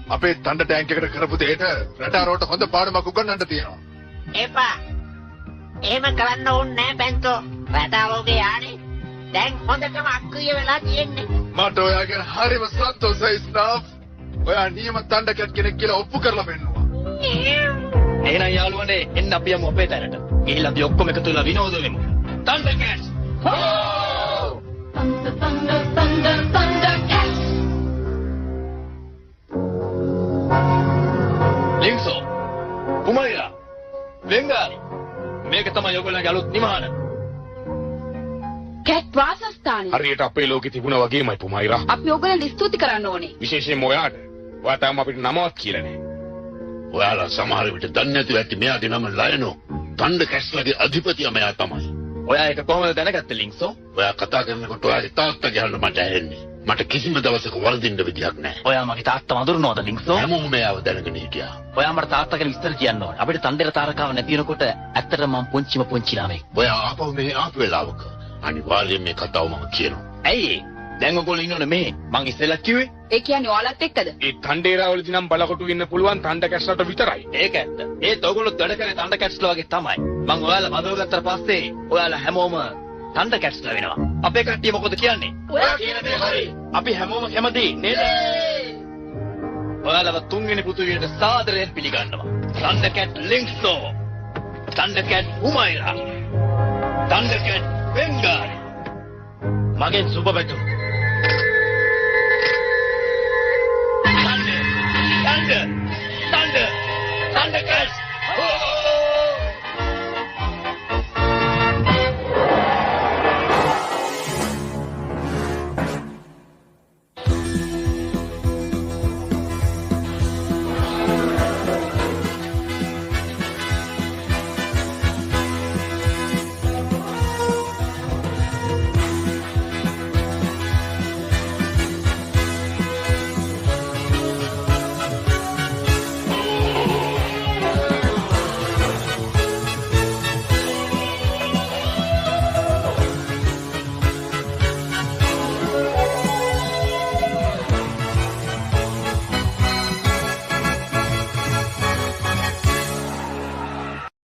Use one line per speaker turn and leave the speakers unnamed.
අපේ තණ්ඩ ටැංක් එකට කරපු දෙයට රටාරෝට හොඳ පාඩමක් උගන්වන්න තියෙනවා.
එපා. එහෙම කරන්න ඕනේ නෑ බැන්තෝ. රටාරෝගේ යානේ දැන් හොඳටම අක්‍රිය වෙලා තියෙන්නේ.
මට ඔයා ගැන හරිම සන්තෝෂයි ස්නාෆ්. ඔයා නියම තණ්ඩ කැට් කෙනෙක් කියලා ඔප්පු කරලා පෙන්නුවා.
එහෙනම් යාළුවනේ එන්න අපි යමු අපේ තැනට. ගිහිල්ලා අපි ඔක්කොම එකතු වෙලා විනෝද වෙමු. තණ්ඩ කැට්ස්. ලින්සෝ කුමරියා වෙංගාරි මේක තමයි ඔයගොල්ලන්ගේ අලුත් නිමාන.
කැට් වාසස්ථානය.
හරියට අපේ ලෝකෙ තිබුණා වගේමයි පුමයිරා.
අපි ඔයගොල්ලන්ට ස්තුති කරන්න ඕනේ.
විශේෂයෙන්ම ඔයාට. ඔයා තාම අපිට නමවත් කියලා නෑ.
ඔයාලා සමහර විට දන්නේ නැතුව ඇති මෙයාගේ නම ලයනෝ. තණ්ඩ කැස්ලගේ අධිපතියා මෙයා තමයි.
ඔයා ඒක කොහොමද දැනගත්තේ ලින්සෝ?
ඔයා කතා කරනකොට ඔයාගේ තාත්තාගේ හඬ මට ඇහෙන්නේ. මට කිසිම දවසක වරදින්න විදියක් නැහැ.
ඔයා මගේ තාත්තා වඳුරනවද ලින්සෝ?
හැමෝම මෙයාව දැනගෙන හිටියා.
ඔයා මට තාත්තා ගැන විස්තර කියන්න ඕනේ. අපිට තණ්ඩේර තාරකාව නැති වෙනකොට ඇත්තටම මම පුංචි ළමෙක්.
ඔයා ආපහු මෙහි ආපු වෙලාවක අනිවාර්යයෙන් මේ කතාව මම කියනවා.
ඇයි? දැන් ඔයගොල්ලෝ ඉන්නෝනේ මේ. මං ඉස්සෙල්ලා කිව්වේ.
ඒ කියන්නේ ඔයාලත් එක්කද?
ඒ තණ්ඩේරාවලදී නම් බලකොටු වෙන්න පුළුවන් තණ්ඩ කැස්ලට විතරයි.
ඒක ඇත්ත. ඒත් ඔයගොල්ලෝ වැඩ කරේ තණ්ඩ කැට්ස්ලා වගේ තමයි. මං ඔයාලා බඳවගත්තට පස්සේ ඔයාලා හැමෝම තණ්ඩ කැට්ස්ලා වෙනවා. අපේ කට්ටිය මොකද කියන්නේ?
ඔයා
කියන දේ හරි. අපි හැමෝම කැමති නේද? ඔයාලව තුන්වෙනි පෘථිවියට සාදරයෙන් පිළිගන්නවා. තණ්ඩ කැට් ලින්ක්සෝ. තණ්ඩ කැට් උමයිරා. තණ්ඩ කැට් වෙංගාරි. මගෙන් සුබ පැතුම්.